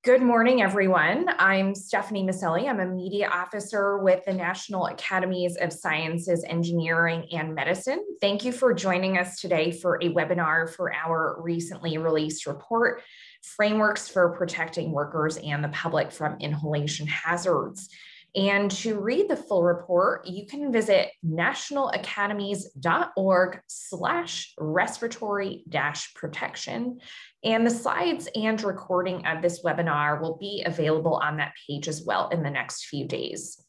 Good morning, everyone. I'm Stephanie Maselli. I'm a media officer with the National Academies of Sciences, Engineering, and Medicine. Thank you for joining us today for a webinar for our recently released report, Frameworks for Protecting Workers and the Public from Inhalation Hazards. And to read the full report, you can visit nationalacademies.org/respiratory-protection. And the slides and recording of this webinar will be available on that page as well in the next few days.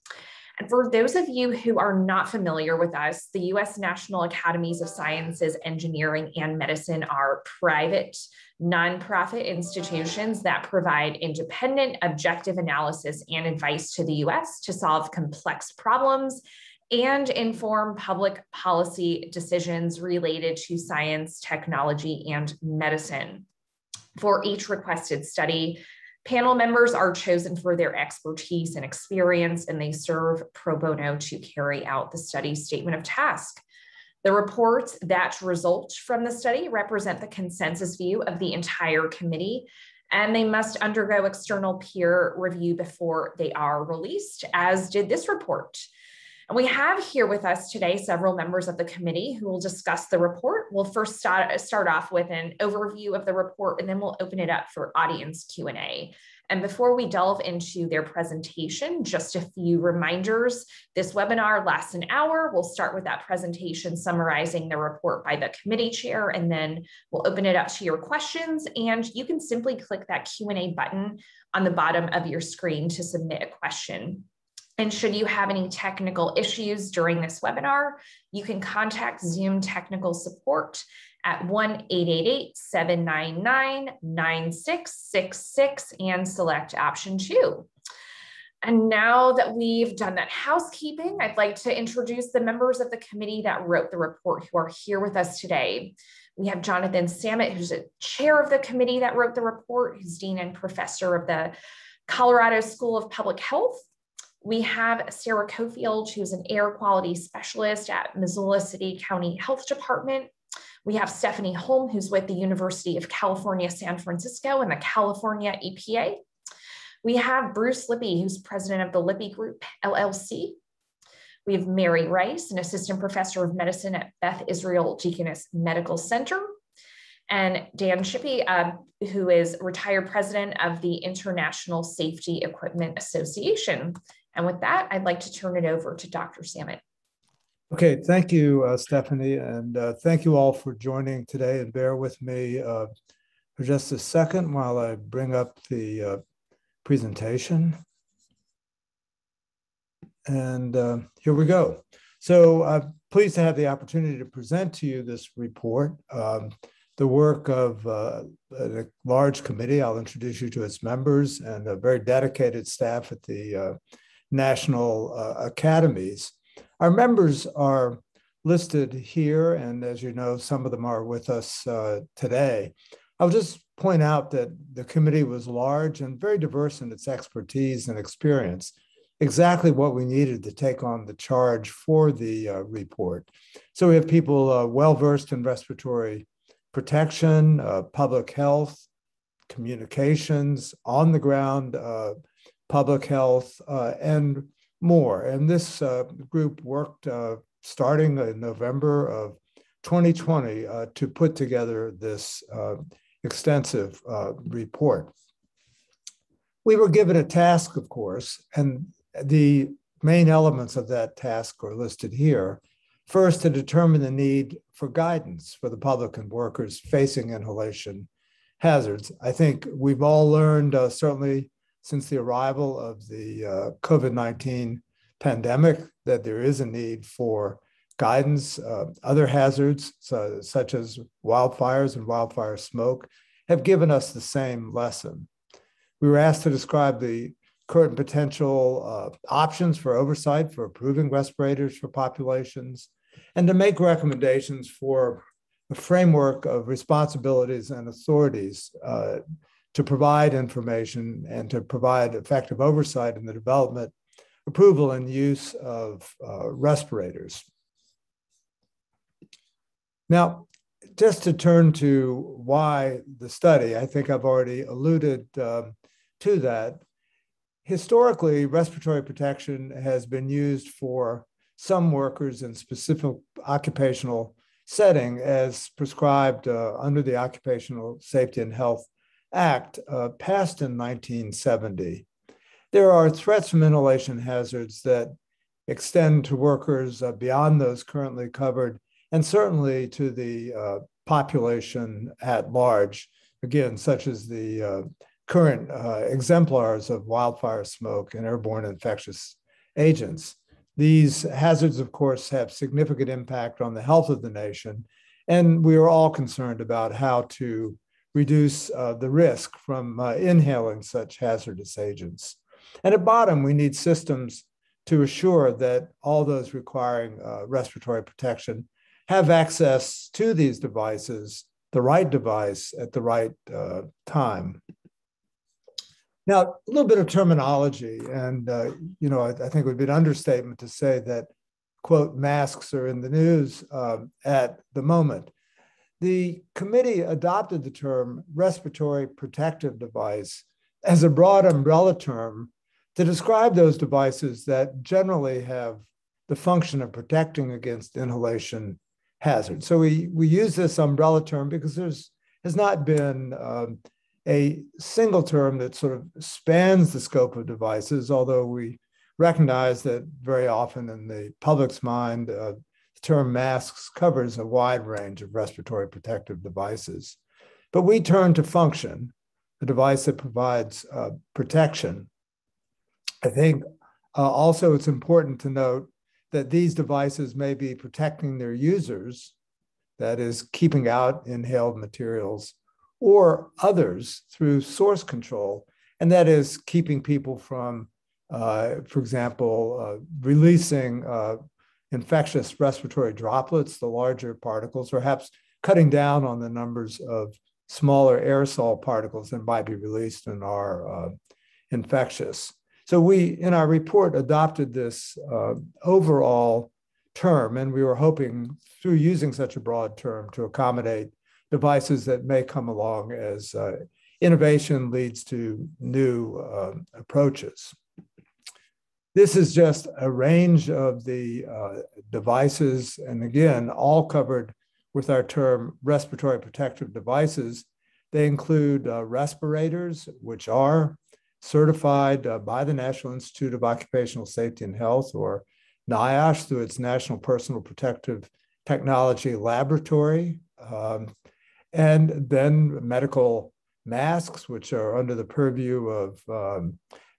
And for those of you who are not familiar with us, the U.S. National Academies of Sciences, Engineering, and Medicine are private, nonprofit institutions that provide independent, objective analysis and advice to the U.S. to solve complex problems and inform public policy decisions related to science, technology, and medicine. For each requested study, panel members are chosen for their expertise and experience, and they serve pro bono to carry out the study statement of task. The reports that result from the study represent the consensus view of the entire committee, and they must undergo external peer review before they are released, as did this report. And we have here with us today several members of the committee who will discuss the report. We'll first start off with an overview of the report, and then we'll open it up for audience Q&A. And before we delve into their presentation, just a few reminders. This webinar lasts an hour. We'll start with that presentation summarizing the report by the committee chair, and then we'll open it up to your questions. And you can simply click that Q&A button on the bottom of your screen to submit a question. And should you have any technical issues during this webinar, you can contact Zoom technical support at 1-888-799-9666 and select option 2. And now that we've done that housekeeping, I'd like to introduce the members of the committee that wrote the report who are here with us today. We have Jonathan Samet, who's the chair of the committee that wrote the report, who's dean and professor of the Colorado School of Public Health. We have Sarah Cofield, who's an air quality specialist at Missoula City County Health Department. We have Stephanie Holm, who's with the University of California, San Francisco and the California EPA. We have Bruce Lippy, who's president of the Lippy Group, LLC. We have Mary Rice, an assistant professor of medicine at Beth Israel Deaconess Medical Center. And Dan Shippey, who is retired president of the International Safety Equipment Association. And with that, I'd like to turn it over to Dr. Samet. Okay, thank you, Stephanie, and thank you all for joining today. And bear with me for just a second while I bring up the presentation. And here we go. So I'm pleased to have the opportunity to present to you this report, the work of a large committee. I'll introduce you to its members and a very dedicated staff at the National Academies. Our members are listed here, and as you know, some of them are with us today. I'll just point out that the committee was large and very diverse in its expertise and experience, exactly what we needed to take on the charge for the report. So we have people well-versed in respiratory protection, public health, communications, on the ground, public health, and more. And this group worked starting in November of 2020 to put together this extensive report. We were given a task, of course, and the main elements of that task are listed here. First, to determine the need for guidance for the public and workers facing inhalation hazards. I think we've all learned, certainly since the arrival of the COVID-19 pandemic, that there is a need for guidance. Other hazards, such as wildfires and wildfire smoke, have given us the same lesson. We were asked to describe the current potential options for oversight for approving respirators for populations, and to make recommendations for a framework of responsibilities and authorities to provide information and to provide effective oversight in the development, approval, and use of respirators. Now, just to turn to why the study, I think I've already alluded to to that. Historically, respiratory protection has been used for some workers in specific occupational setting as prescribed under the Occupational Safety and Health Act passed in 1970. There are threats from inhalation hazards that extend to workers beyond those currently covered, and certainly to the population at large, again, such as the current exemplars of wildfire smoke and airborne infectious agents. These hazards, of course, have significant impact on the health of the nation, and we are all concerned about how to reduce the risk from inhaling such hazardous agents. And at bottom, we need systems to assure that all those requiring respiratory protection have access to these devices, the right device at the right time. Now, a little bit of terminology, and I think it would be an understatement to say that, quote, masks are in the news at the moment. The committee adopted the term respiratory protective device as a broad umbrella term to describe those devices that generally have the function of protecting against inhalation hazards. So we use this umbrella term because has not been a single term that sort of spans the scope of devices, although we recognize that very often in the public's mind, the term masks covers a wide range of respiratory protective devices. But we turn to function, a device that provides protection. I think also it's important to note that these devices may be protecting their users, that is, keeping out inhaled materials, or others through source control, and that is keeping people from, for example, releasing infectious respiratory droplets, the larger particles, perhaps cutting down on the numbers of smaller aerosol particles that might be released and are infectious. So we, in our report, adopted this overall term, and we were hoping through using such a broad term to accommodate devices that may come along as innovation leads to new approaches. This is just a range of the devices, and again, all covered with our term respiratory protective devices. They include respirators, which are certified by the National Institute of Occupational Safety and Health, or NIOSH, through its National Personal Protective Technology Laboratory. And then medical masks, which are under the purview of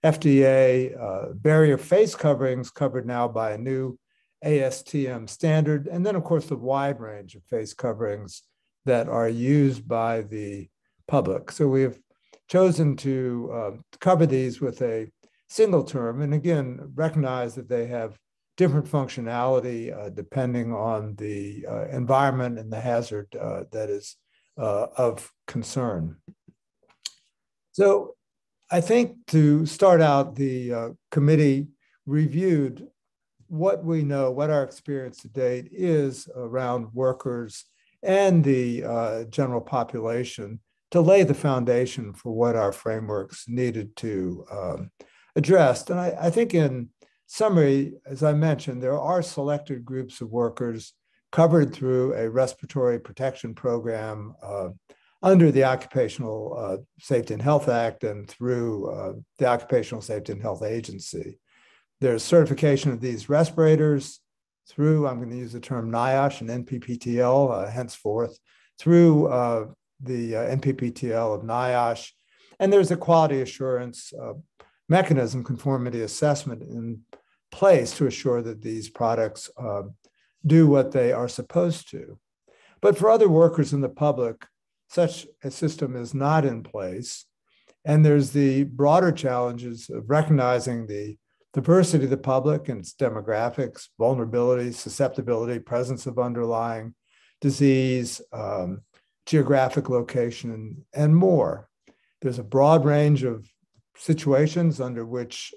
FDA, barrier face coverings covered now by a new ASTM standard, and then, of course, the wide range of face coverings that are used by the public. So we have chosen to cover these with a single term, and again, recognize that they have different functionality depending on the environment and the hazard that is of concern. So I think to start out, the committee reviewed what we know, what our experience to date is around workers and the general population to lay the foundation for what our frameworks needed to address. And I think in summary, as I mentioned, there are selected groups of workers covered through a respiratory protection program under the Occupational Safety and Health Act and through the Occupational Safety and Health Agency. There's certification of these respirators through, I'm going to use the term NIOSH and NPPTL henceforth, through the NPPTL of NIOSH. And there's a quality assurance mechanism, conformity assessment in place to assure that these products do what they are supposed to. But for other workers in the public, such a system is not in place. And there's the broader challenges of recognizing the diversity of the public and its demographics, vulnerability, susceptibility, presence of underlying disease, geographic location, and more. There's a broad range of situations under which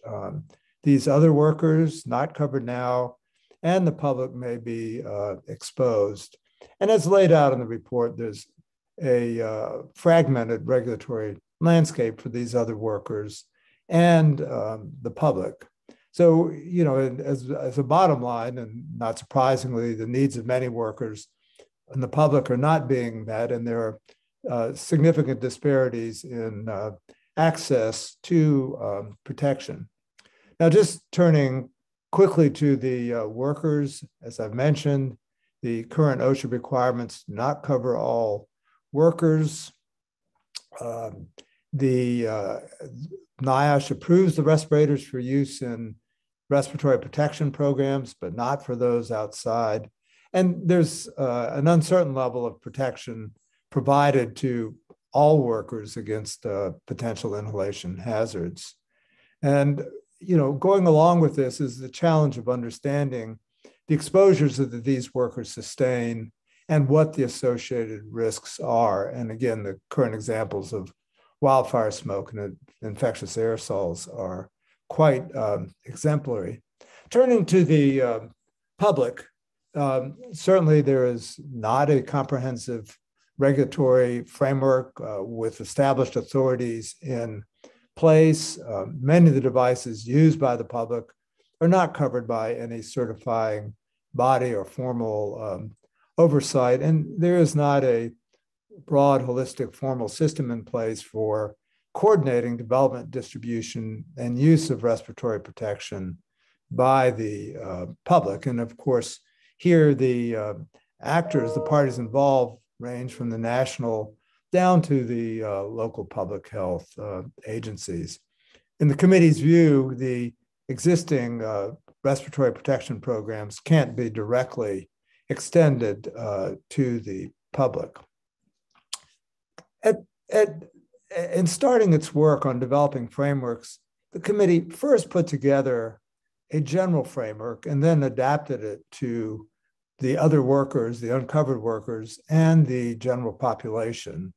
these other workers, not covered now, and the public may be exposed. And as laid out in the report, there's a fragmented regulatory landscape for these other workers and the public. So, as a bottom line, and not surprisingly, the needs of many workers and the public are not being met, and there are significant disparities in access to protection. Now, just turning quickly to the workers, as I've mentioned, the current OSHA requirements do not cover all workers. The NIOSH approves the respirators for use in respiratory protection programs, but not for those outside. And there's an uncertain level of protection provided to all workers against potential inhalation hazards. And going along with this is the challenge of understanding the exposures that these workers sustain and what the associated risks are. And again, the current examples of wildfire smoke and infectious aerosols are quite exemplary. Turning to the public, certainly there is not a comprehensive regulatory framework with established authorities in place. Many of the devices used by the public are not covered by any certifying body or formal oversight, and there is not a broad, holistic, formal system in place for coordinating development, distribution, and use of respiratory protection by the public. And of course, here the actors, the parties involved, range from the national down to the local public health agencies. In the committee's view, the existing respiratory protection programs can't be directly extended to the public. In starting its work on developing frameworks, the committee first put together a general framework and then adapted it to the other workers, the uncovered workers, and the general population.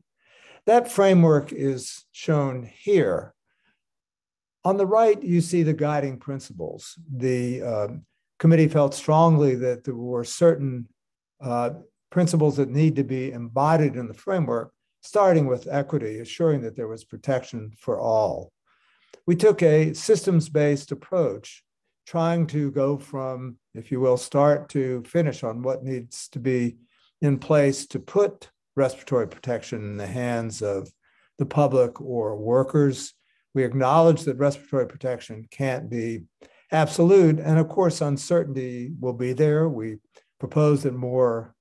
That framework is shown here. On the right, you see the guiding principles. The committee felt strongly that there were certain principles that need to be embodied in the framework, starting with equity, assuring that there was protection for all. We took a systems-based approach, trying to go from, if you will, start to finish on what needs to be in place to put respiratory protection in the hands of the public or workers. We acknowledge that respiratory protection can't be absolute, and of course, uncertainty will be there. We propose that more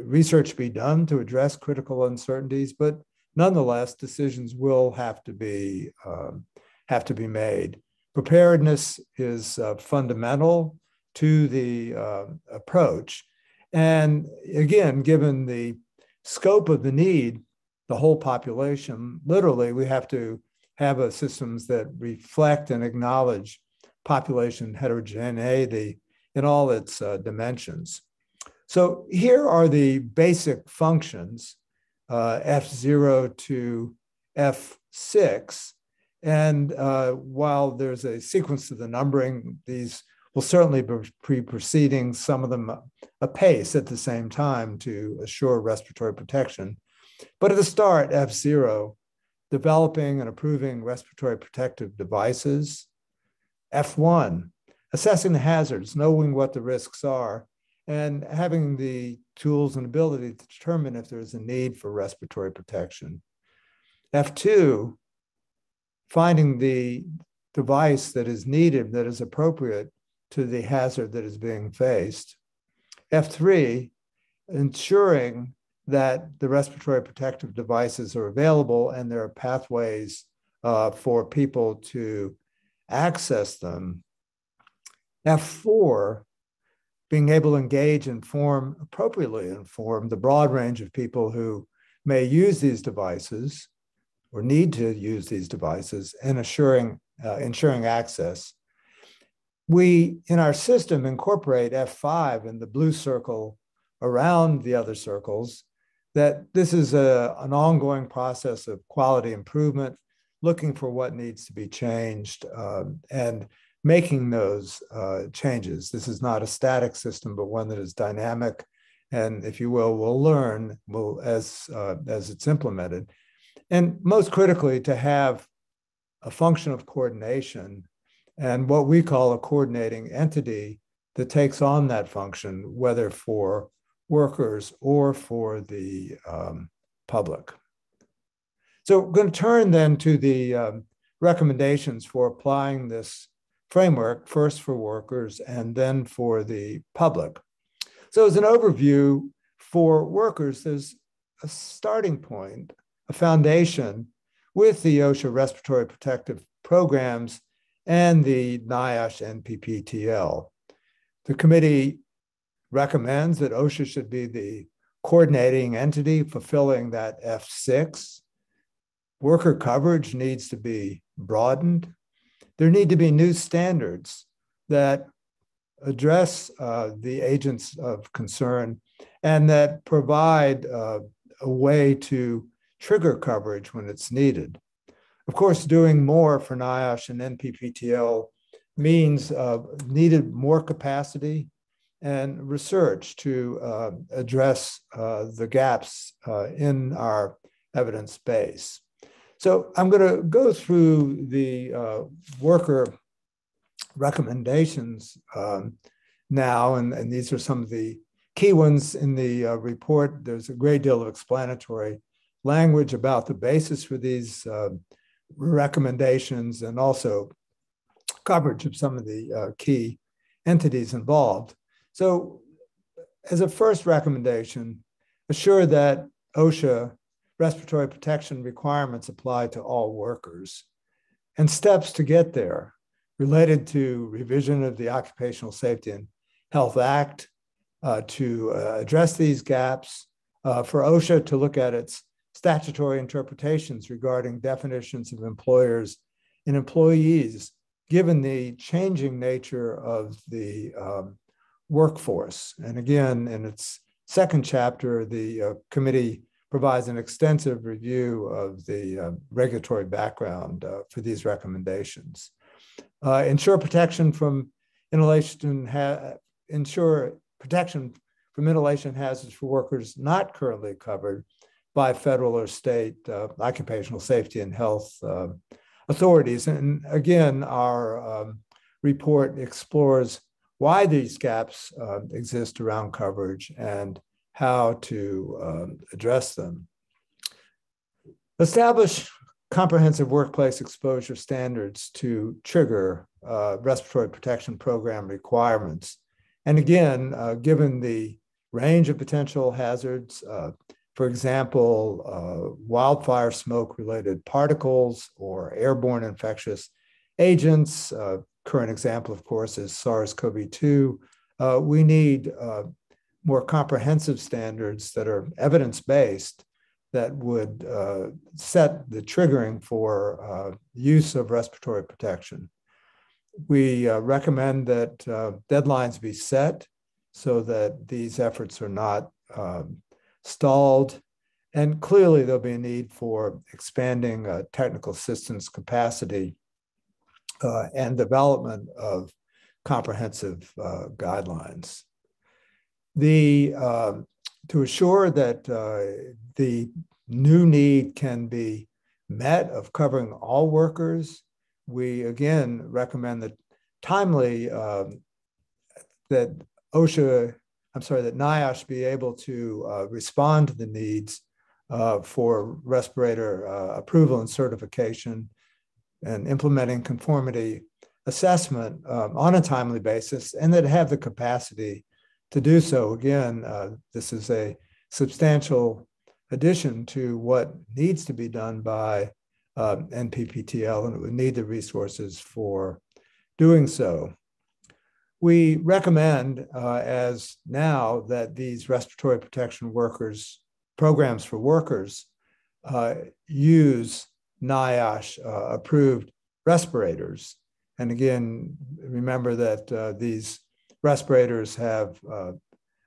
research be done to address critical uncertainties, but nonetheless, decisions will have to be made. Preparedness is fundamental to the approach. And again, given the scope of the need, the whole population, literally, we have to have systems that reflect and acknowledge population heterogeneity in all its dimensions. So here are the basic functions, F0 to F6. And while there's a sequence to the numbering, these will certainly be proceeding, some of them apace at the same time to assure respiratory protection. But at the start, F0, developing and approving respiratory protective devices. F1, assessing the hazards, knowing what the risks are, and having the tools and ability to determine if there's a need for respiratory protection. F2, finding the device that is needed, that is appropriate to the hazard that is being faced. F3, ensuring that the respiratory protective devices are available and there are pathways for people to access them. F4, being able to engage and appropriately inform the broad range of people who may use these devices or need to use these devices and ensuring access. We, in our system, incorporate F5 in the blue circle around the other circles, that this is an ongoing process of quality improvement, looking for what needs to be changed and making those changes. This is not a static system, but one that is dynamic, and if you will learn as it's implemented. And most critically, to have a function of coordination and what we call a coordinating entity that takes on that function, whether for workers or for the public. So we're going to turn then to the recommendations for applying this framework, first for workers and then for the public. So as an overview, for workers, there's a starting point, a foundation with the OSHA respiratory protective programs and the NIOSH NPPTL. The committee recommends that OSHA should be the coordinating entity fulfilling that F6. Worker coverage needs to be broadened. There need to be new standards that address the agents of concern and that provide a way to trigger coverage when it's needed. Of course, doing more for NIOSH and NPPTL means needed more capacity and research to address the gaps in our evidence base. So I'm going to go through the worker recommendations now, and these are some of the key ones in the report. There's a great deal of explanatory language about the basis for these recommendations and also coverage of some of the key entities involved. So as a first recommendation, assure that OSHA respiratory protection requirements apply to all workers, and steps to get there related to revision of the Occupational Safety and Health Act to address these gaps, for OSHA to look at its statutory interpretations regarding definitions of employers and employees, given the changing nature of the workforce. And again, in its second chapter, the committee provides an extensive review of the regulatory background for these recommendations. Ensure protection from inhalation hazards for workers not currently covered by federal or state occupational safety and health authorities. And again, our report explores why these gaps exist around coverage and how to address them. Establish comprehensive workplace exposure standards to trigger respiratory protection program requirements. And again, given the range of potential hazards, for example, wildfire smoke-related particles or airborne infectious agents, current example, of course, is SARS-CoV-2, we need more comprehensive standards that are evidence-based that would set the triggering for use of respiratory protection. We recommend that deadlines be set so that these efforts are not stalled. And clearly there'll be a need for expanding technical assistance capacity and development of comprehensive guidelines. To assure that the new need can be met of covering all workers, we again recommend that timely that NIOSH be able to respond to the needs for respirator approval and certification and implementing conformity assessment on a timely basis, and that have the capacity to do so. Again, this is a substantial addition to what needs to be done by NPPTL, and it would need the resources for doing so. We recommend, as now, that these respiratory protection workers, programs for workers, use NIOSH approved respirators. And again, remember that these respirators have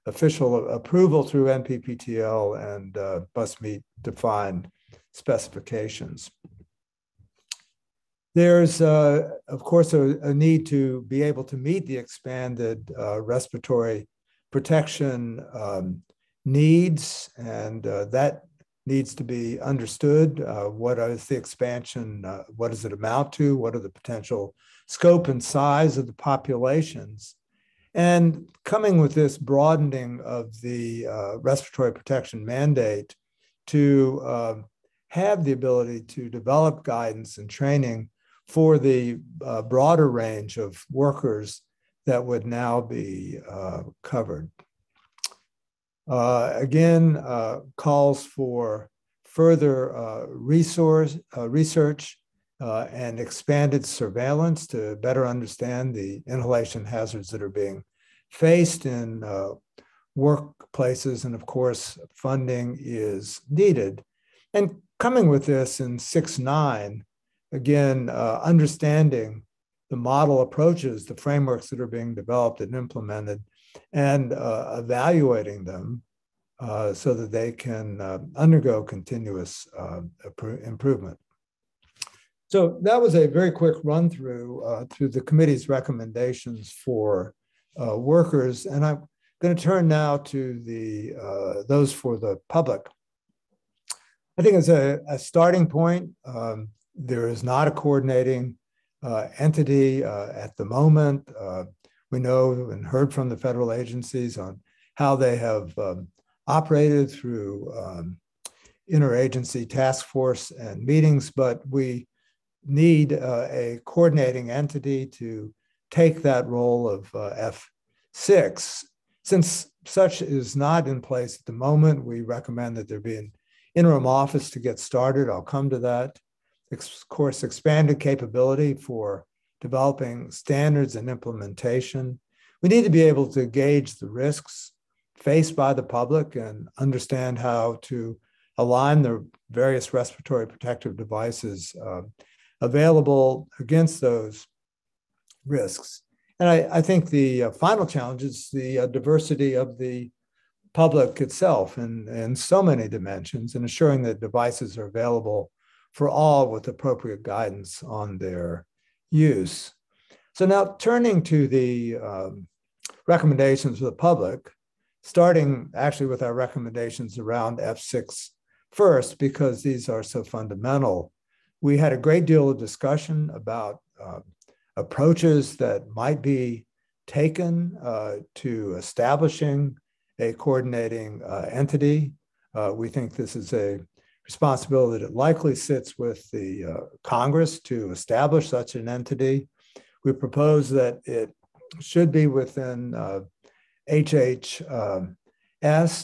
official approval through NPPTL and must meet defined specifications. There's, of course, a need to be able to meet the expanded respiratory protection needs, and that needs to be understood. What is the expansion? What does it amount to? What are the potential scope and size of the populations? And coming with this broadening of the respiratory protection mandate to have the ability to develop guidance and training for the broader range of workers that would now be covered. Again, calls for further research and expanded surveillance to better understand the inhalation hazards that are being faced in workplaces. And of course, funding is needed. And coming with this in 6.9, again, understanding the model approaches, the frameworks that are being developed and implemented, and evaluating them so that they can undergo continuous improvement. So that was a very quick run through the committee's recommendations for workers. And I'm going to turn now to those for the public. I think as a starting point, there is not a coordinating entity at the moment. We know and heard from the federal agencies on how they have operated through interagency task force and meetings, but we need a coordinating entity to take that role of F6. Since such is not in place at the moment, we recommend that there be an interim office to get started. I'll come to that. Of course, expanded capability for developing standards and implementation. We need to be able to gauge the risks faced by the public and understand how to align the various respiratory protective devices available against those risks. And I think the final challenge is the diversity of the public itself in so many dimensions, and ensuring that devices are available for all with appropriate guidance on their use. So now turning to the recommendations for the public, starting actually with our recommendations around F6 first, because these are so fundamental. We had a great deal of discussion about approaches that might be taken to establishing a coordinating entity. We think this is a responsibility that likely sits with the Congress to establish such an entity. We propose that it should be within HHS,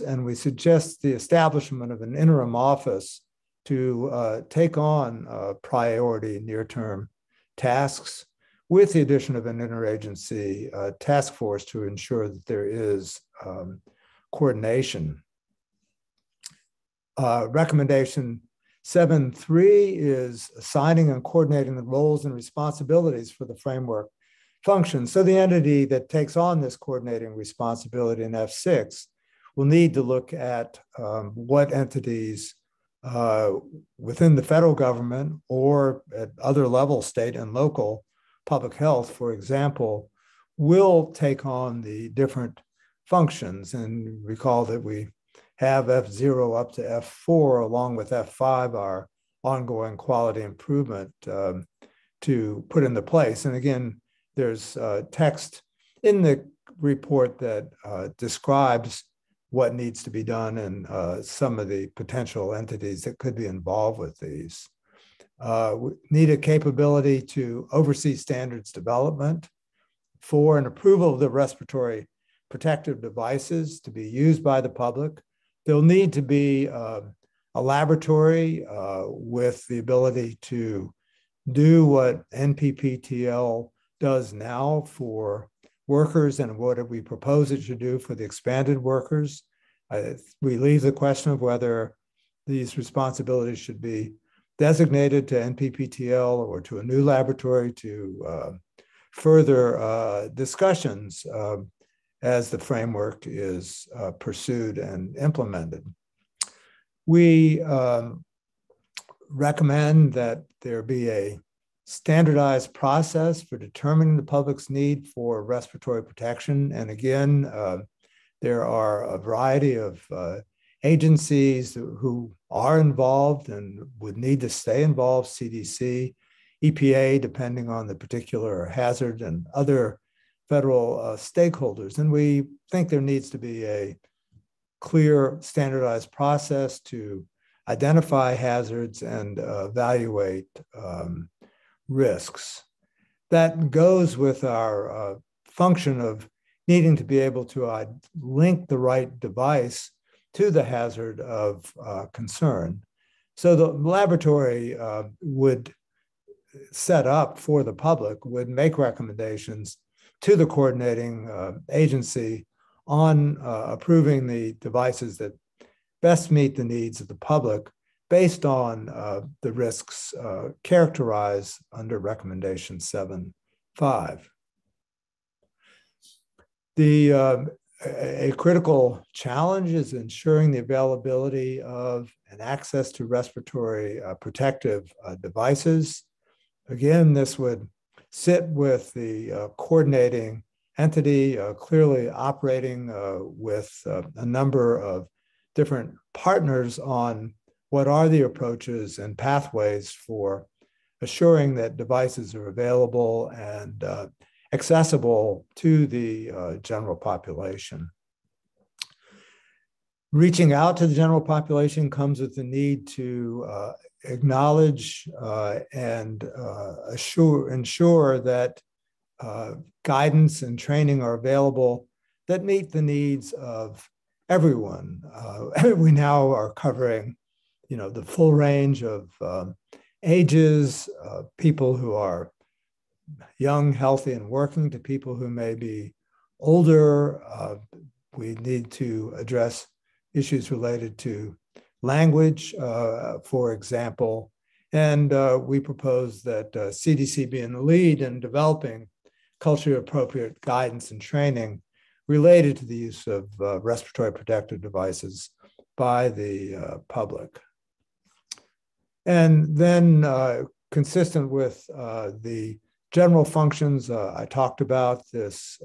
and we suggest the establishment of an interim office to take on priority near-term tasks with the addition of an interagency task force to ensure that there is coordination. Recommendation 7.3 is assigning and coordinating the roles and responsibilities for the framework functions. So the entity that takes on this coordinating responsibility in F6 will need to look at what entities within the federal government or at other levels, state and local public health, for example, will take on the different functions. And recall that we have F0 up to F4, along with F5, our ongoing quality improvement to put into place. And again, there's text in the report that describes what needs to be done and some of the potential entities that could be involved with these. We need a capability to oversee standards development for an approval of the respiratory protective devices to be used by the public. There'll need to be a laboratory with the ability to do what NPPTL does now for workers and what we propose it should do for the expanded workers. We leave the question of whether these responsibilities should be designated to NPPTL or to a new laboratory to further discussions as the framework is pursued and implemented. We recommend that there be a standardized process for determining the public's need for respiratory protection. And again, there are a variety of agencies who are involved and would need to stay involved, CDC, EPA, depending on the particular hazard, and other federal stakeholders. And we think there needs to be a clear, standardized process to identify hazards and evaluate risks. That goes with our function of needing to be able to link the right device to the hazard of concern. So the laboratory would set up for the public, would make recommendations to the coordinating agency on approving the devices that best meet the needs of the public based on the risks characterized under recommendation 7.5. A critical challenge is ensuring the availability of and access to respiratory protective devices. Again, this would sit with the coordinating entity, clearly operating with a number of different partners on what are the approaches and pathways for assuring that devices are available and accessible to the general population. Reaching out to the general population comes with the need to acknowledge and ensure that guidance and training are available that meet the needs of everyone. We now are covering, the full range of ages, people who are young, healthy, and working, to people who may be older. We need to address issues related to language, for example. And we propose that CDC be in the lead in developing culturally appropriate guidance and training related to the use of respiratory protective devices by the public. And then consistent with the general functions I talked about, this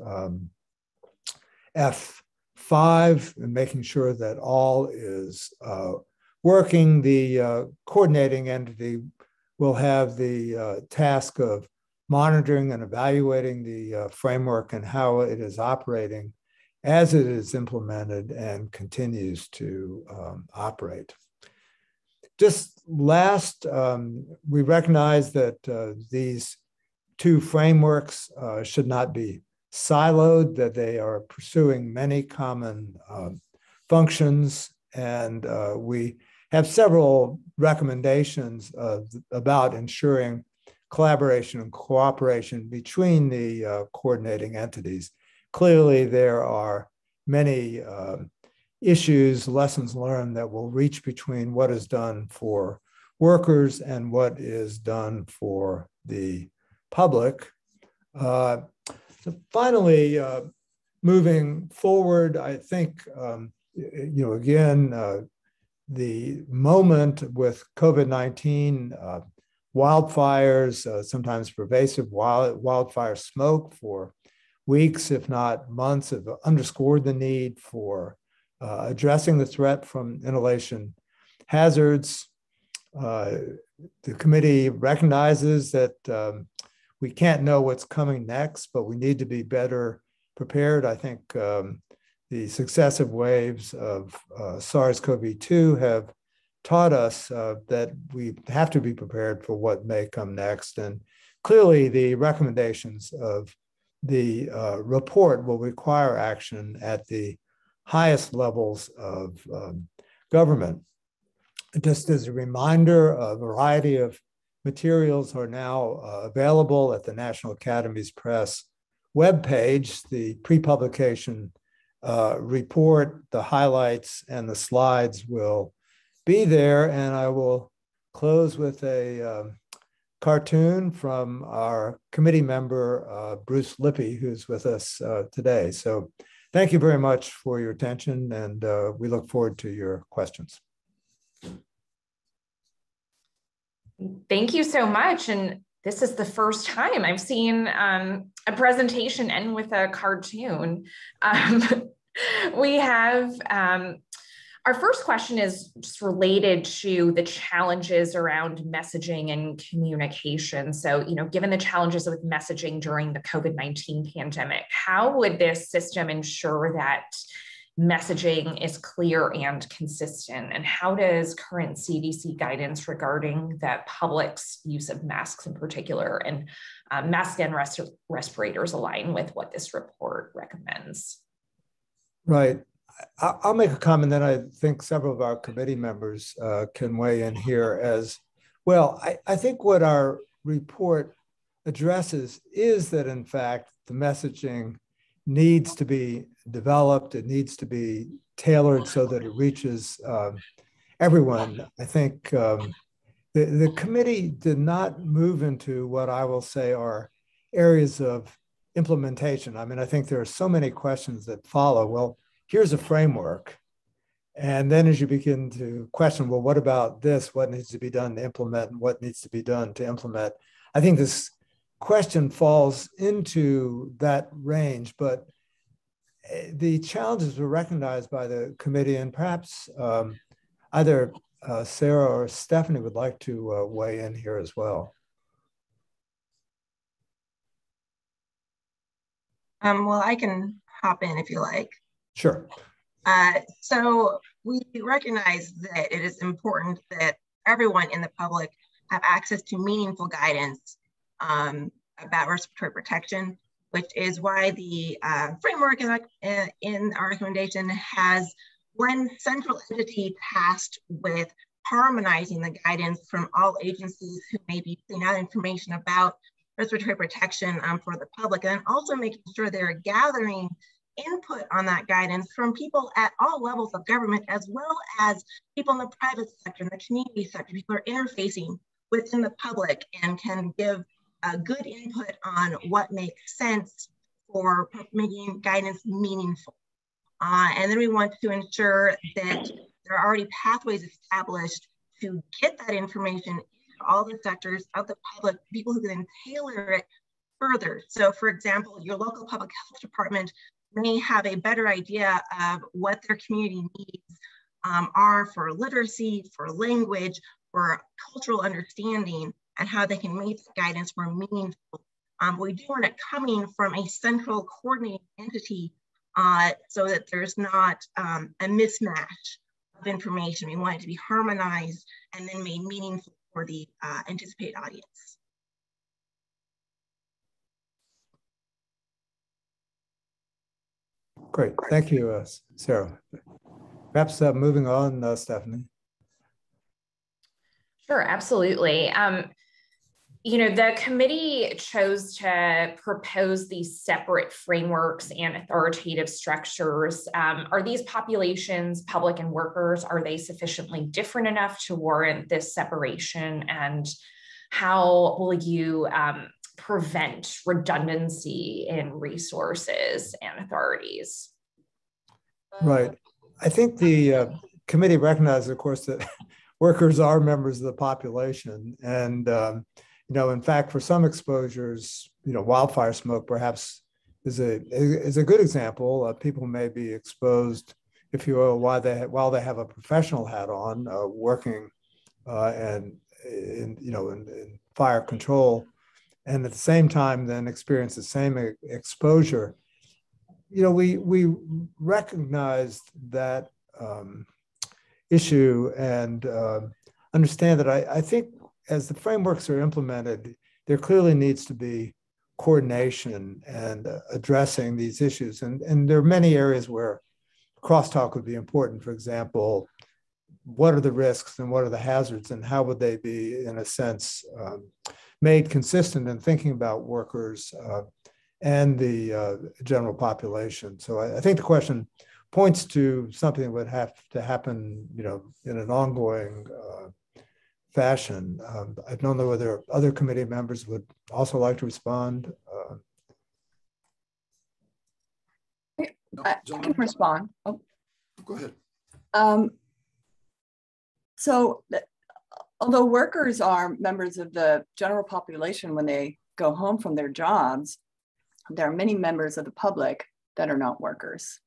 F5, and making sure that all is working, the coordinating entity will have the task of monitoring and evaluating the framework and how it is operating as it is implemented and continues to operate. Just last, we recognize that these two frameworks should not be siloed, that they are pursuing many common functions, and we have several recommendations about ensuring collaboration and cooperation between the coordinating entities. Clearly, there are many issues, lessons learned that will reach between what is done for workers and what is done for the public. So finally, moving forward, I think, again, the moment with COVID-19, wildfires, sometimes pervasive wildfire smoke for weeks, if not months, have underscored the need for addressing the threat from inhalation hazards. The committee recognizes that we can't know what's coming next, but we need to be better prepared. I think the successive waves of SARS-CoV-2 have taught us that we have to be prepared for what may come next. And clearly the recommendations of the report will require action at the highest levels of government. Just as a reminder, a variety of materials are now available at the National Academies Press webpage. The pre-publication report, the highlights, and the slides will be there. And I will close with a cartoon from our committee member, Bruce Lippy, who's with us today. So thank you very much for your attention, and we look forward to your questions. Thank you so much. And this is the first time I've seen a presentation end with a cartoon. We have Our first question is just related to the challenges around messaging and communication. So, given the challenges with messaging during the COVID-19 pandemic, how would this system ensure that messaging is clear and consistent? And how does current CDC guidance regarding the public's use of masks in particular and masks and respirators align with what this report recommends? Right. I'll make a comment, then I think several of our committee members can weigh in here as well. I think what our report addresses is that, in fact, the messaging needs to be developed. It needs to be tailored so that it reaches everyone. I think the committee did not move into what I will say are areas of implementation. I mean, I think there are so many questions that follow. Well, here's a framework. And then as you begin to question, well, what about this? What needs to be done to implement and what needs to be done to implement? I think this question falls into that range, but the challenges were recognized by the committee, and perhaps either Sarah or Stephanie would like to weigh in here as well. Well, I can hop in if you like. Sure. So we recognize that it is important that everyone in the public have access to meaningful guidance about respiratory protection, which is why the framework in our recommendation has one central entity tasked with harmonizing the guidance from all agencies who may be putting out information about respiratory protection for the public, and also making sure they're gathering input on that guidance from people at all levels of government, as well as people in the private sector, in the community sector. People are interfacing within the public and can give good input on what makes sense for making guidance meaningful. And then we want to ensure that there are already pathways established to get that information into all the sectors of the public, people who can then tailor it further. So for example, your local public health department may have a better idea of what their community needs are for literacy, for language, for cultural understanding, and how they can make the guidance more meaningful. We do want it coming from a central coordinating entity so that there's not a mismatch of information. We want it to be harmonized and then made meaningful for the anticipated audience. Great, thank you, Sarah. Perhaps moving on, Stephanie. Sure, absolutely. The committee chose to propose these separate frameworks and authoritative structures. Are these populations, public and workers, are they sufficiently different enough to warrant this separation? And how will you prevent redundancy in resources and authorities? Right. I think the committee recognizes, of course, that workers are members of the population. And, in fact, for some exposures, wildfire smoke perhaps is a good example. People may be exposed, if you will, while they have a professional hat on, working and in fire control, and at the same time then experience the same exposure. We recognized that issue and understand that I think as the frameworks are implemented, there clearly needs to be coordination and addressing these issues. And there are many areas where crosstalk would be important. For example, what are the risks and what are the hazards and how would they be, in a sense, made consistent in thinking about workers and the general population. So I think the question points to something that would have to happen, in an ongoing fashion. I don't know whether other committee members would also like to respond. I can respond. Oh. Go ahead. Although workers are members of the general population when they go home from their jobs, there are many members of the public that are not workers.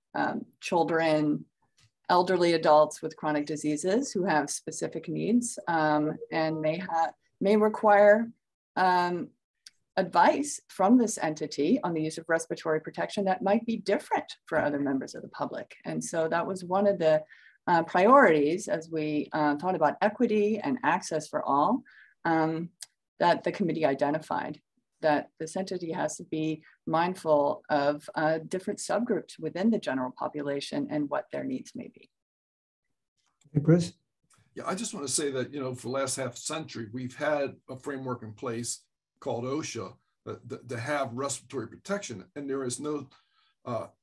Children, elderly adults with chronic diseases who have specific needs and may require advice from this entity on the use of respiratory protection that might be different for other members of the public. And so that was one of the priorities as we thought about equity and access for all that the committee identified, that this entity has to be mindful of different subgroups within the general population and what their needs may be. Hey, Bruce? Yeah, I just want to say that, for the last half century, we've had a framework in place called OSHA to have respiratory protection, and there is no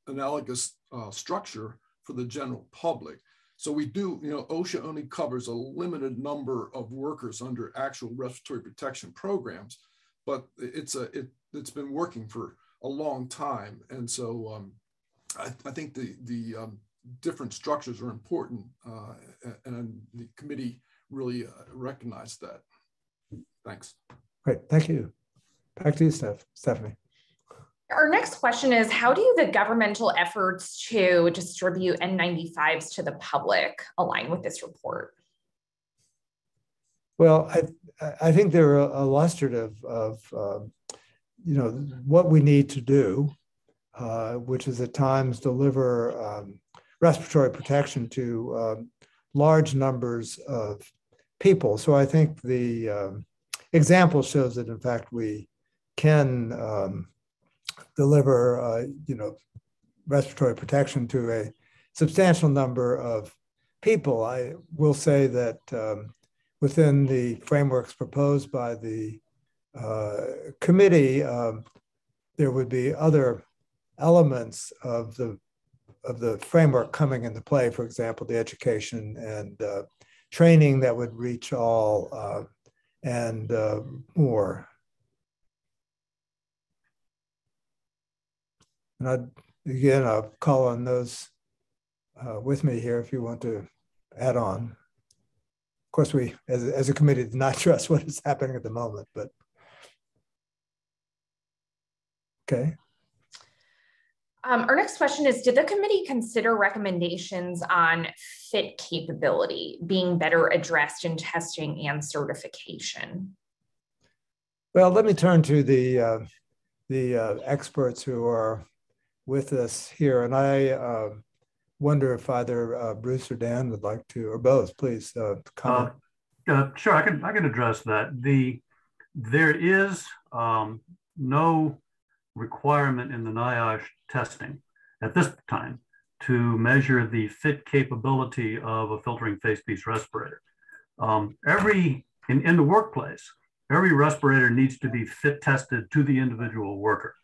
analogous structure for the general public. So we do, OSHA only covers a limited number of workers under actual respiratory protection programs, but it's been working for a long time. And so I think the different structures are important, and the committee really recognized that. Thanks. Great, thank you. Back to you, Stephanie. Our next question is, how do the governmental efforts to distribute N95s to the public align with this report? Well, I think they're illustrative of what we need to do, which is at times deliver respiratory protection to large numbers of people. So I think the example shows that, in fact, we can deliver, respiratory protection to a substantial number of people. I will say that within the frameworks proposed by the committee, there would be other elements of the framework coming into play. For example, the education and training that would reach all and more. And I'll call on those with me here if you want to add on. Of course, we, as a committee, did not trust what is happening at the moment, but okay. Our next question is, did the committee consider recommendations on fit capability being better addressed in testing and certification? Well, let me turn to the experts who are with us here, and I wonder if either Bruce or Dan would like to, or both, please comment. Sure, I can address that. There is no requirement in the NIOSH testing at this time to measure the fit capability of a filtering facepiece respirator. In the workplace, every respirator needs to be fit tested to the individual worker.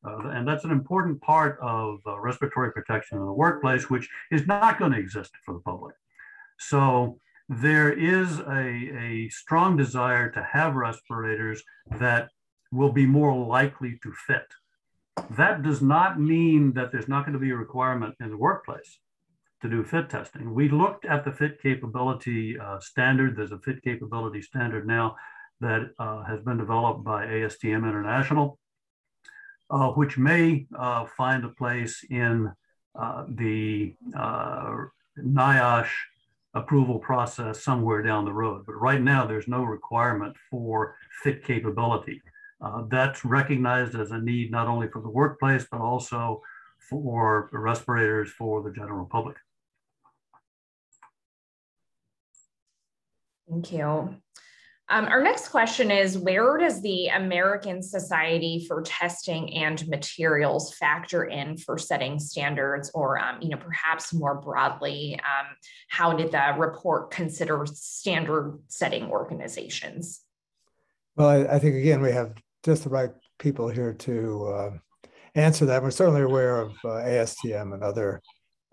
And that's an important part of respiratory protection in the workplace, which is not going to exist for the public. So there is a strong desire to have respirators that will be more likely to fit. That does not mean that there's not going to be a requirement in the workplace to do fit testing. We looked at the fit capability standard. There's a fit capability standard now that has been developed by ASTM International, which may find a place in the NIOSH approval process somewhere down the road. But right now, there's no requirement for fit capability. That's recognized as a need not only for the workplace, but also for respirators for the general public. Thank you. Our next question is, where does the American Society for Testing and Materials factor in for setting standards, or perhaps more broadly, how did the report consider standard setting organizations? Well, I think, again, we have just the right people here to answer that. We're certainly aware of ASTM and other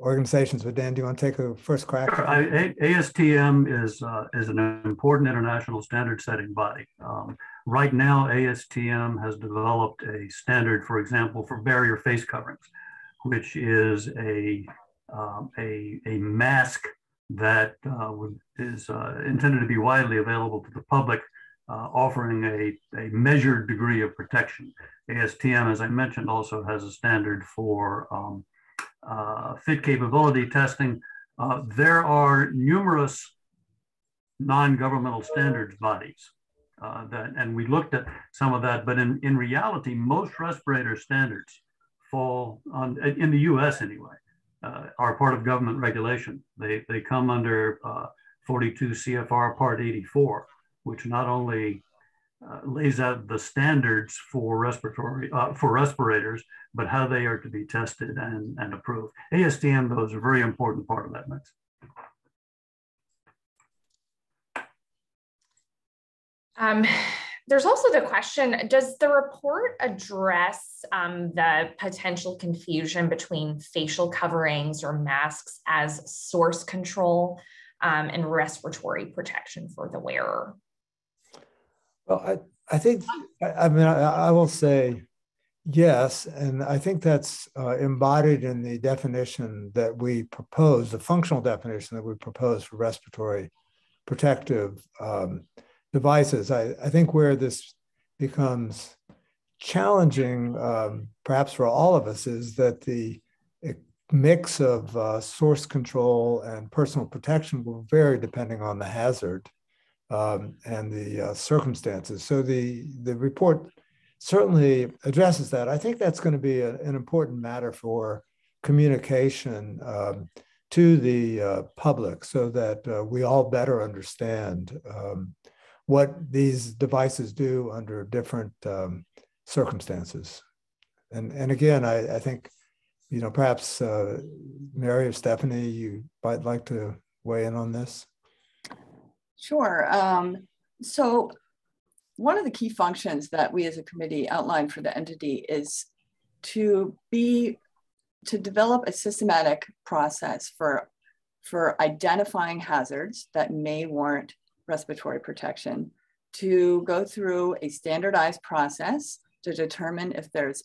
organizations, but Dan, do you want to take a first crack? Sure. ASTM is an important international standard setting body. Right now, ASTM has developed a standard, for example, for barrier face coverings, which is a mask that is intended to be widely available to the public, offering a measured degree of protection. ASTM, as I mentioned, also has a standard for fit capability testing. There are numerous non-governmental standards bodies and we looked at some of that, but in reality, most respirator standards fall on, in the US anyway, are part of government regulation. They come under 42 CFR Part 84, which not only lays out the standards for respirators, but how they are to be tested and approved. ASTM, though, is a very important part of that mix. There's also the question, does the report address the potential confusion between facial coverings or masks as source control and respiratory protection for the wearer? Well, I think, I will say yes, and I think that's embodied in the definition that we propose, the functional definition that we propose for respiratory protective devices. I think where this becomes challenging, perhaps for all of us, is that the mix of source control and personal protection will vary depending on the hazard and the circumstances. So the report certainly addresses that. I think that's going to be an important matter for communication to the public, so that we all better understand what these devices do under different circumstances. And again, I think, you know, perhaps Mary or Stephanie, you might like to weigh in on this. Sure. So one of the key functions that we as a committee outlined for the entity is to develop a systematic process for identifying hazards that may warrant respiratory protection, to go through a standardized process to determine if there's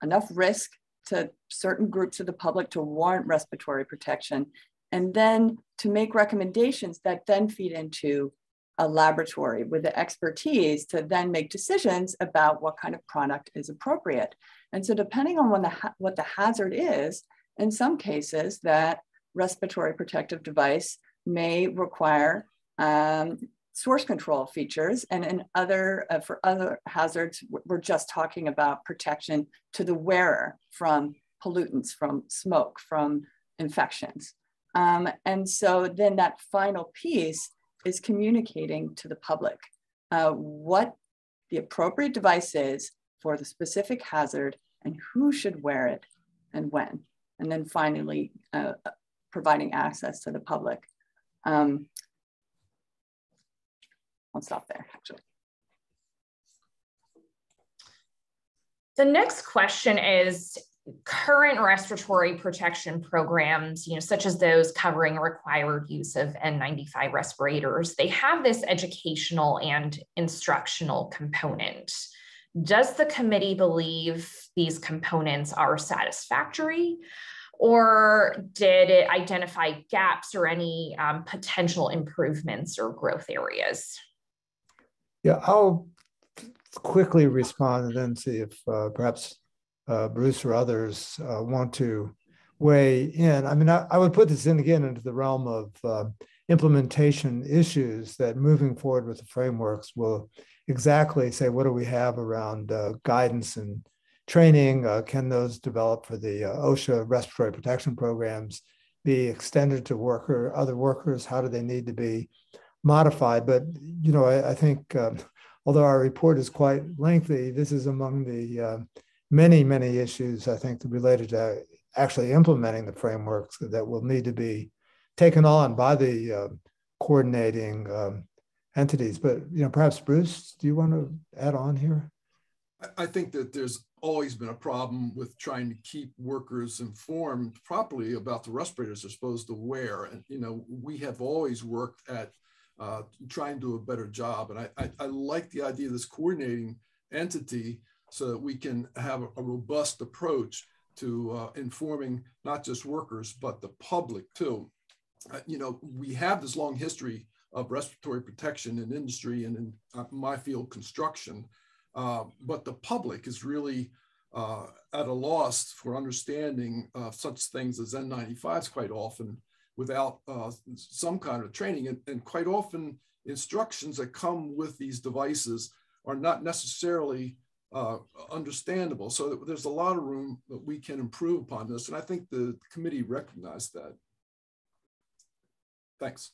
enough risk to certain groups of the public to warrant respiratory protection, and then to make recommendations that then feed into a laboratory with the expertise to then make decisions about what kind of product is appropriate. And so depending on what the hazard is, in some cases that respiratory protective device may require source control features, and in for other hazards, we're just talking about protection to the wearer from pollutants, from smoke, from infections. And so then that final piece is communicating to the public what the appropriate device is for the specific hazard and who should wear it and when. And then finally, providing access to the public. I'll stop there, actually. The next question is, current respiratory protection programs, such as those covering required use of N95 respirators, they have this educational and instructional component. Does the committee believe these components are satisfactory, or did it identify gaps or any potential improvements or growth areas? Yeah, I'll quickly respond and then see if perhaps Bruce or others want to weigh in. I mean, I would put this in again into the realm of implementation issues, that moving forward with the frameworks will exactly say, what do we have around guidance and training? Can those developed for the OSHA respiratory protection programs be extended to other workers? How do they need to be modified? But, I think although our report is quite lengthy, this is among the many, many issues, I think, related to actually implementing the frameworks that will need to be taken on by the coordinating entities. But, perhaps Bruce, do you want to add on here? I think that there's always been a problem with trying to keep workers informed properly about the respirators they're supposed to wear. And, we have always worked at trying to do a better job. And I like the idea of this coordinating entity, so that we can have a robust approach to informing not just workers, but the public too. We have this long history of respiratory protection in industry and in my field, construction, but the public is really at a loss for understanding such things as N95s quite often, without some kind of training. And quite often, instructions that come with these devices are not necessarily understandable. So there's a lot of room that we can improve upon this. And I think the committee recognized that. Thanks.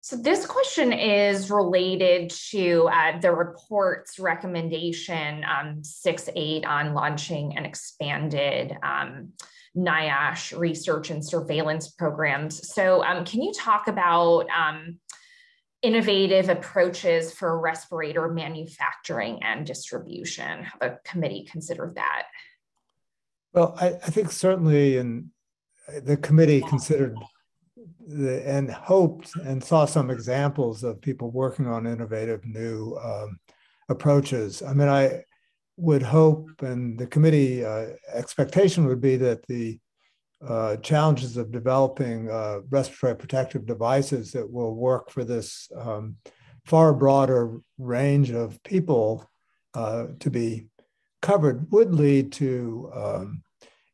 So this question is related to the report's recommendation 6.8 on launching an expanded NIOSH research and surveillance programs. So can you talk about innovative approaches for respirator manufacturing and distribution? How the committee considered that? Well, I think certainly the committee considered and hoped and saw some examples of people working on innovative new approaches. I mean, I would hope, and the committee expectation would be that the challenges of developing respiratory protective devices that will work for this far broader range of people to be covered would lead to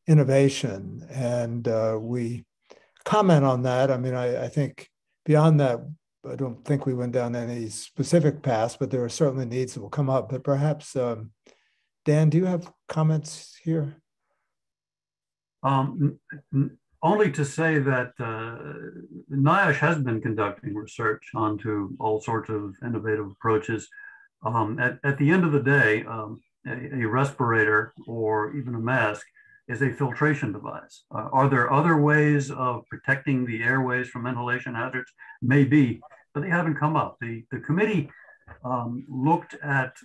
innovation. And we comment on that. I mean, I think beyond that, I don't think we went down any specific paths, but there are certainly needs that will come up. But perhaps, Dan, do you have comments here? Only to say that NIOSH has been conducting research onto all sorts of innovative approaches. At the end of the day, a respirator or even a mask is a filtration device. Are there other ways of protecting the airways from inhalation hazards? Maybe, but they haven't come up. The committee looked at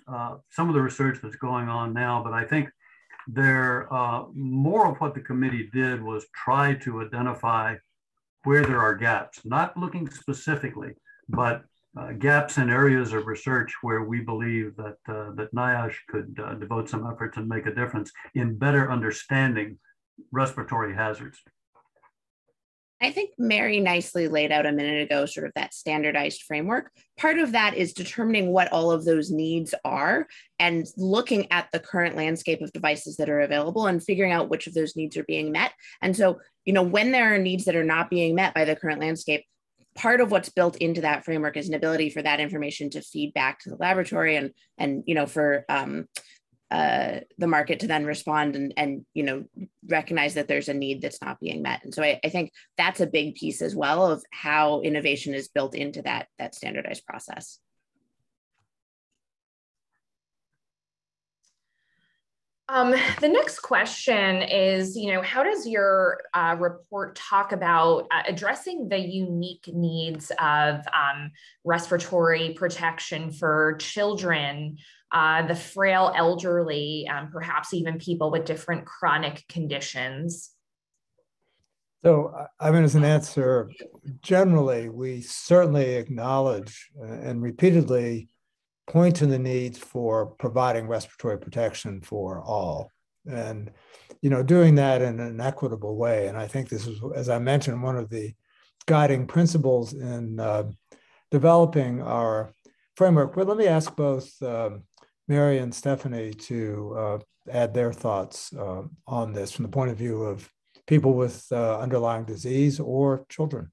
some of the research that's going on now, but I think more of what the committee did was try to identify where there are gaps, not looking specifically, but gaps in areas of research where we believe that that NIOSH could devote some efforts and make a difference in better understanding respiratory hazards. I think Mary nicely laid out a minute ago sort of that standardized framework. Part of that is determining what all of those needs are and looking at the current landscape of devices that are available and figuring out which of those needs are being met. And so, you know, when there are needs that are not being met by the current landscape, part of what's built into that framework is an ability for that information to feed back to the laboratory and you know, for the market to then respond and you know, recognize that there's a need that's not being met. And so I think that's a big piece as well of how innovation is built into that standardized process. The next question is, you know, how does your report talk about addressing the unique needs of respiratory protection for children, the frail elderly, perhaps even people with different chronic conditions? So, I mean, as an answer, generally, we certainly acknowledge and repeatedly point to the needs for providing respiratory protection for all, and you know, doing that in an equitable way. And I think this is, as I mentioned, one of the guiding principles in developing our framework. But let me ask both Mary and Stephanie to add their thoughts on this from the point of view of people with underlying disease or children.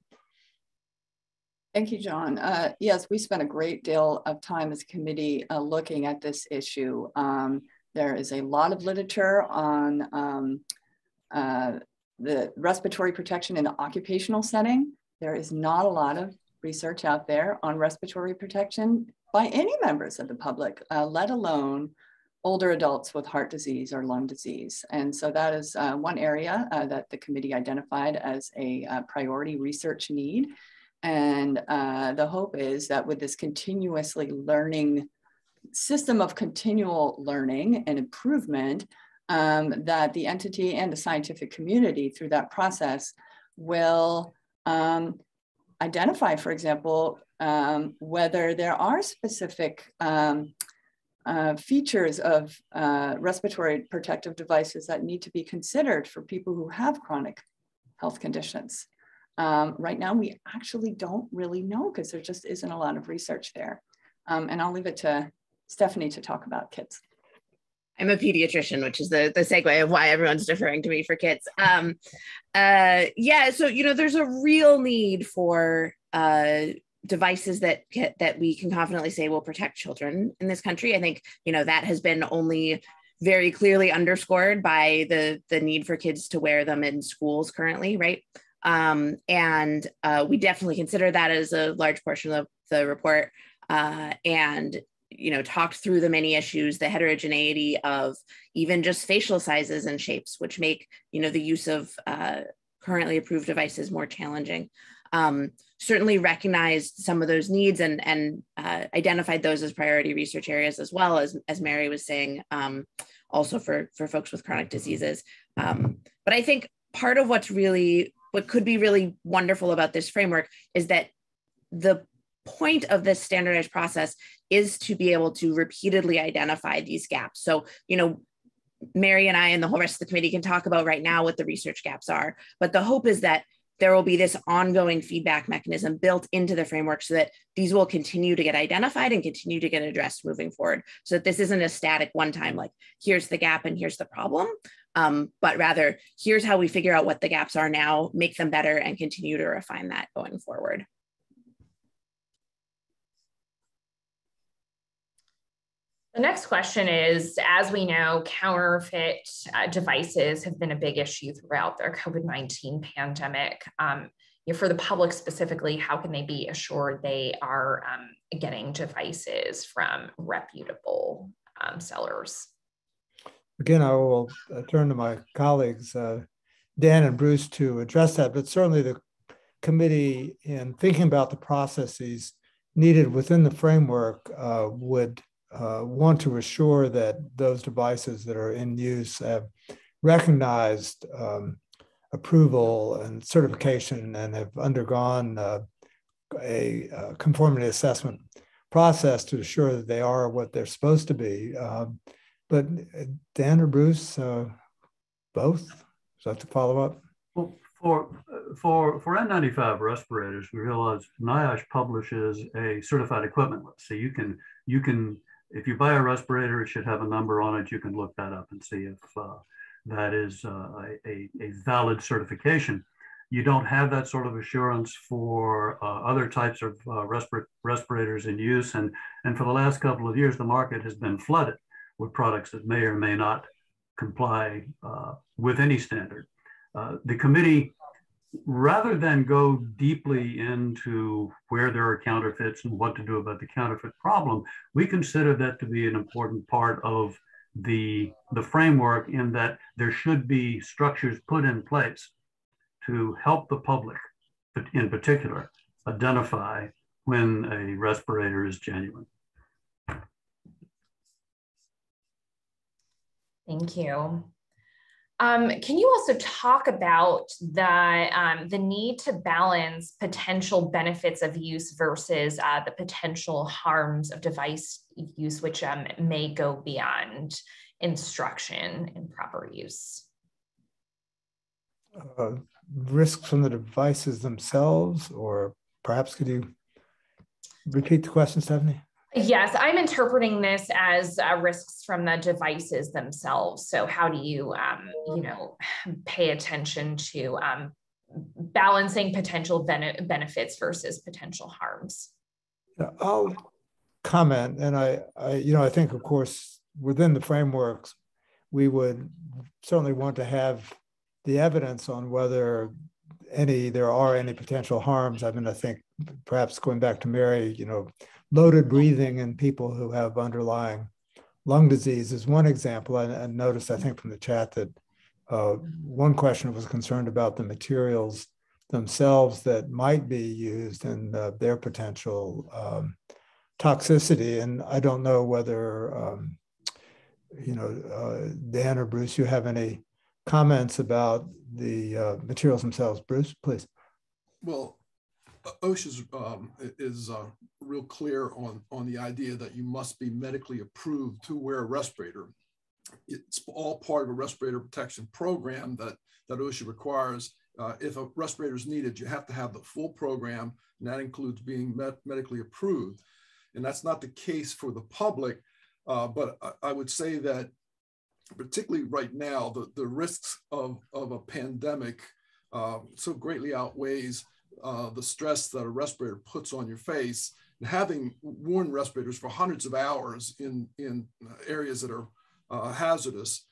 Thank you, John. Yes, we spent a great deal of time as a committee looking at this issue. There is a lot of literature on the respiratory protection in the occupational setting. There is not a lot of research out there on respiratory protection by any members of the public, let alone older adults with heart disease or lung disease. And so that is one area that the committee identified as a priority research need. And the hope is that with this continuously learning system of continual learning and improvement, that the entity and the scientific community through that process will identify, for example, whether there are specific features of respiratory protective devices that need to be considered for people who have chronic health conditions. Right now, we actually don't really know because there just isn't a lot of research there. And I'll leave it to Stephanie to talk about kids. I'm a pediatrician, which is the segue of why everyone's deferring to me for kids. Yeah, so, you know, there's a real need for devices that we can confidently say will protect children in this country. I think, you know, that has been only very clearly underscored by the need for kids to wear them in schools currently, right? And we definitely consider that as a large portion of the report, and, you know, talked through the many issues, the heterogeneity of even just facial sizes and shapes, which make, you know, the use of currently approved devices more challenging. Certainly recognized some of those needs and identified those as priority research areas, as well as Mary was saying, also for folks with chronic diseases. But I think part of what could be really wonderful about this framework is that the point of this standardized process is to be able to repeatedly identify these gaps. So, you know, Mary and I and the whole rest of the committee can talk about right now what the research gaps are, but the hope is that there will be this ongoing feedback mechanism built into the framework so that these will continue to get identified and continue to get addressed moving forward, so that this isn't a static one time, like, here's the gap and here's the problem, but rather, here's how we figure out what the gaps are now, make them better, and continue to refine that going forward. The next question is, as we know, counterfeit devices have been a big issue throughout the COVID-19 pandemic. For the public specifically, how can they be assured they are getting devices from reputable sellers? Again, I will turn to my colleagues, Dan and Bruce, to address that, but certainly the committee, in thinking about the processes needed within the framework, would want to assure that those devices that are in use have recognized approval and certification and have undergone a conformity assessment process to assure that they are what they're supposed to be. But Dan or Bruce, both? Is that to follow up? Well, for N95 respirators, we realize NIOSH publishes a certified equipment list. So you can, if you buy a respirator, it should have a number on it. You can look that up and see if that is a valid certification. You don't have that sort of assurance for other types of respirators in use. And for the last couple of years, the market has been flooded with products that may or may not comply with any standard. The committee, rather than go deeply into where there are counterfeits and what to do about the counterfeit problem, we consider that to be an important part of the framework, in that there should be structures put in place to help the public, in particular, identify when a respirator is genuine. Thank you. Can you also talk about the need to balance potential benefits of use versus the potential harms of device use, which may go beyond instruction and proper use? Risks from the devices themselves, or perhaps could you repeat the question, Stephanie? Yes, I'm interpreting this as risks from the devices themselves. So how do you, pay attention to balancing potential benefits versus potential harms? I'll comment, and I think, of course, within the frameworks, we would certainly want to have the evidence on whether there are any potential harms. I mean, I think perhaps going back to Mary, loaded breathing in people who have underlying lung disease is one example. I noticed, I think, from the chat that one question was concerned about the materials themselves that might be used and their potential toxicity. And I don't know whether, Dan or Bruce, you have any comments about the materials themselves. Bruce, please. Well, OSHA is real clear on the idea that you must be medically approved to wear a respirator. It's all part of a respirator protection program that OSHA requires. If a respirator is needed, you have to have the full program, and that includes being medically approved. And that's not the case for the public, but I would say that particularly right now, the risks of a pandemic so greatly outweighs the stress that a respirator puts on your face. And having worn respirators for hundreds of hours in areas that are hazardous,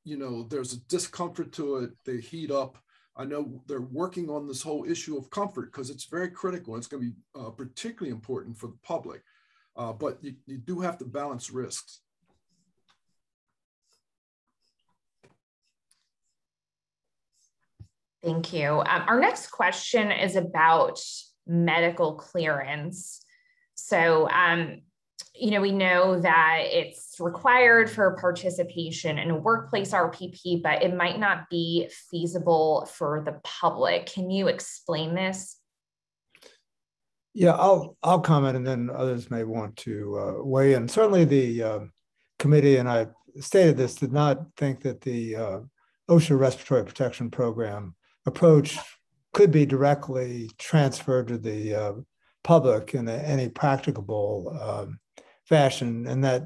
you know, there's a discomfort to it. They heat up. I know they're working on this whole issue of comfort because it's very critical. It's going to be particularly important for the public, but you do have to balance risks. Thank you. Our next question is about medical clearance. So, you know, we know that it's required for participation in a workplace RPP, but it might not be feasible for the public. Can you explain this? Yeah, I'll comment, and then others may want to weigh in. Certainly the committee, and I stated this, did not think that the OSHA Respiratory Protection Program approach could be directly transferred to the public in any practicable fashion, and that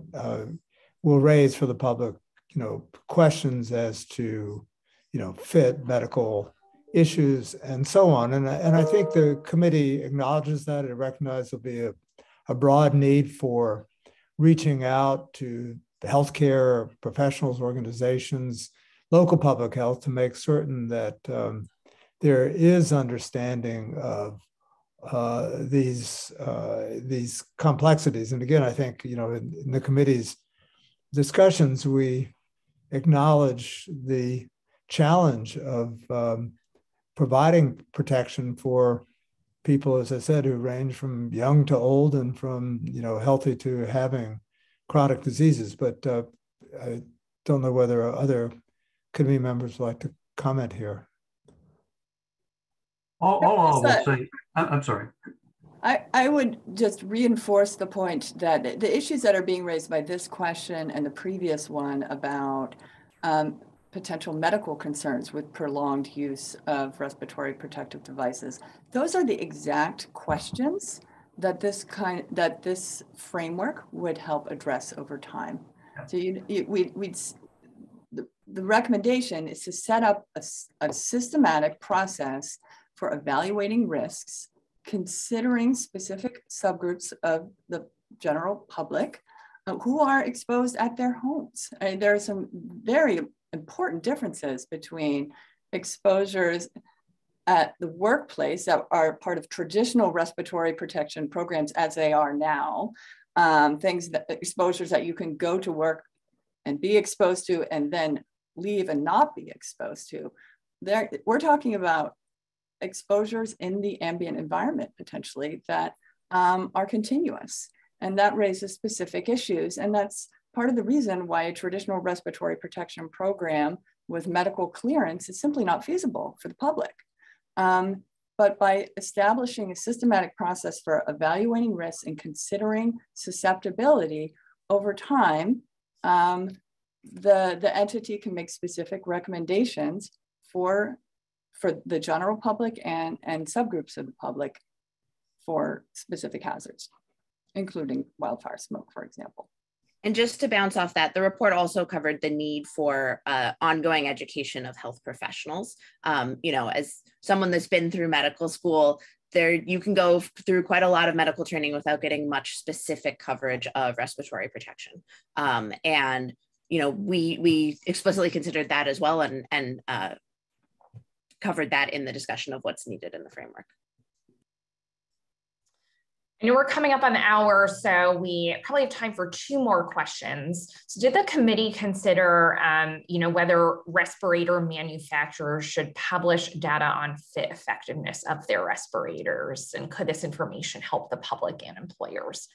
will raise for the public, you know, questions as to, you know, fit, medical issues, and so on. And I think the committee acknowledges that. It recognizes there'll be a broad need for reaching out to the healthcare professionals, organizations, local public health to make certain that there is understanding of these complexities. And again, I think, you know, in the committee's discussions, we acknowledge the challenge of providing protection for people, as I said, who range from young to old and from, you know, healthy to having chronic diseases. But I don't know whether other committee members would like to comment here. All I will say, I'm sorry. I would just reinforce the point that the issues that are being raised by this question and the previous one about potential medical concerns with prolonged use of respiratory protective devices, those are the exact questions that this framework would help address over time. So the recommendation is to set up a systematic process for evaluating risks, considering specific subgroups of the general public who are exposed at their homes. There are some very important differences between exposures at the workplace that are part of traditional respiratory protection programs as they are now, exposures that you can go to work and be exposed to and then leave and not be exposed to. We're talking about exposures in the ambient environment potentially that are continuous, and that raises specific issues. And that's part of the reason why a traditional respiratory protection program with medical clearance is simply not feasible for the public. But by establishing a systematic process for evaluating risks and considering susceptibility over time, the entity can make specific recommendations for the general public and subgroups of the public for specific hazards, including wildfire smoke, for example. And just to bounce off that, the report also covered the need for ongoing education of health professionals. You know, as someone that's been through medical school, you can go through quite a lot of medical training without getting much specific coverage of respiratory protection. And, you know, we explicitly considered that as well and covered that in the discussion of what's needed in the framework. I know we're coming up on the hour, so we probably have time for 2 more questions. So did the committee consider, you know, whether respirator manufacturers should publish data on fit effectiveness of their respirators? And could this information help the public and employers?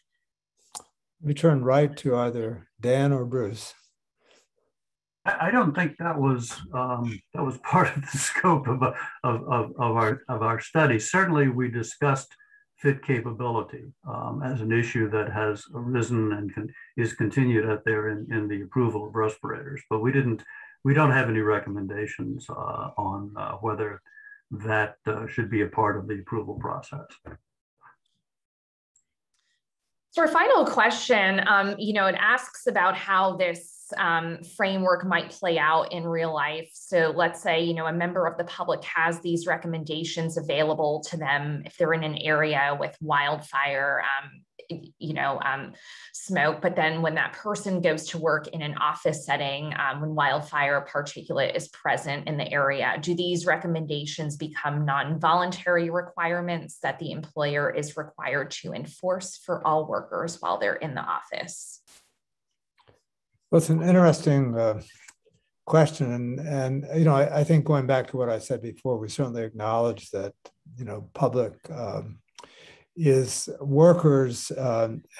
We turn right to either Dan or Bruce. I don't think that was part of the scope of our study. Certainly, we discussed fit capability as an issue that has arisen and is continued out there in the approval of respirators. But we don't have any recommendations on whether that should be a part of the approval process. So our final question, you know, it asks about how this framework might play out in real life. So let's say, you know, a member of the public has these recommendations available to them if they're in an area with wildfire, smoke, but then when that person goes to work in an office setting, when wildfire particulate is present in the area, do these recommendations become non-voluntary requirements that the employer is required to enforce for all workers while they're in the office? Well, it's an interesting question. And you know, I think going back to what I said before, we certainly acknowledge that, you know, public is workers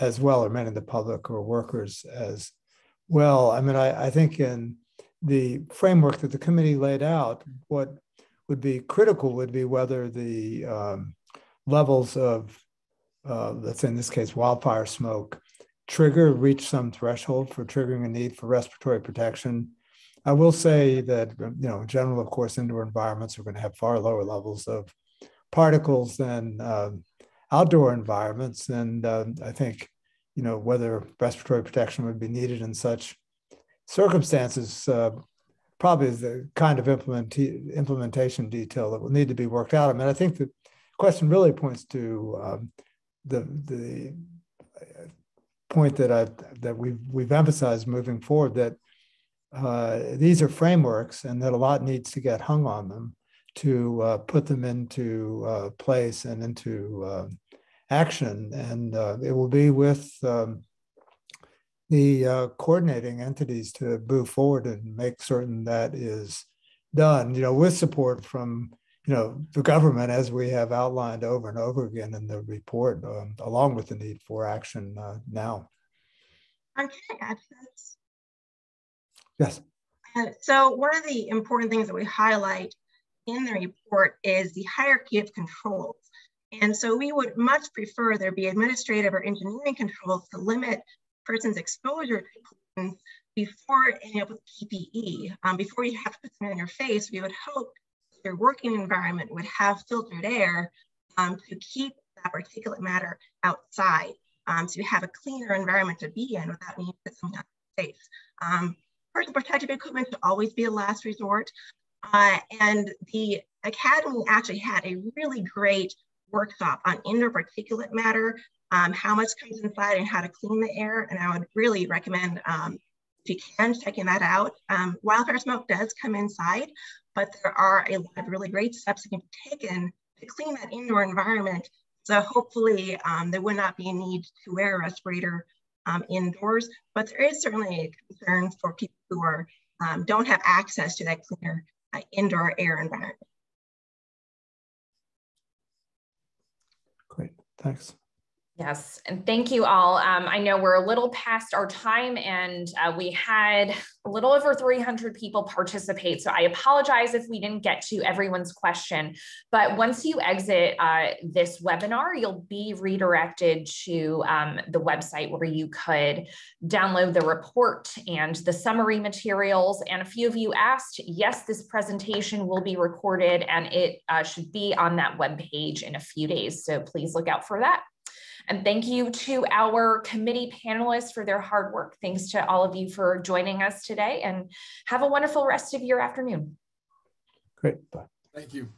as well, or many of the public are workers as well. I mean, I think in the framework that the committee laid out, what would be critical would be whether the levels of, let's say in this case, wildfire smoke, reach some threshold for triggering a need for respiratory protection. I will say that, you know, in general, of course, indoor environments are going to have far lower levels of particles than outdoor environments. And I think, you know, whether respiratory protection would be needed in such circumstances probably is the kind of implementation detail that will need to be worked out. I mean, I think the question really points to the point that we've emphasized moving forward, that these are frameworks and that a lot needs to get hung on them to put them into place and into action. And it will be with the coordinating entities to move forward and make certain that is done, you know, with support from, you know, the government, as we have outlined over and over again in the report, along with the need for action now. Can I add to this? Yes. So one of the important things that we highlight in the report is the hierarchy of controls. And so we would much prefer there be administrative or engineering controls to limit person's exposure to pollutants before ending up with PPE. Before you have to put them in your face, we would hope your working environment would have filtered air to keep that particulate matter outside. So you have a cleaner environment to be in without needing to put something on your face. Personal protective equipment should always be a last resort. And the Academy actually had a really great workshop on indoor particulate matter, how much comes inside and how to clean the air. And I would really recommend, if you can, checking that out. Wildfire smoke does come inside, but there are a lot of really great steps that can be taken to clean that indoor environment. So hopefully there would not be a need to wear a respirator indoors, but there is certainly a concern for people who are, don't have access to that cleaner indoor air environment. Great, thanks. Yes, and thank you all. I know we're a little past our time, and we had a little over 300 people participate. So I apologize if we didn't get to everyone's question, but once you exit this webinar, you'll be redirected to the website where you could download the report and the summary materials. And a few of you asked, yes, this presentation will be recorded and it should be on that webpage in a few days. So please look out for that. And thank you to our committee panelists for their hard work. Thanks to all of you for joining us today, and have a wonderful rest of your afternoon. Great, bye. Thank you.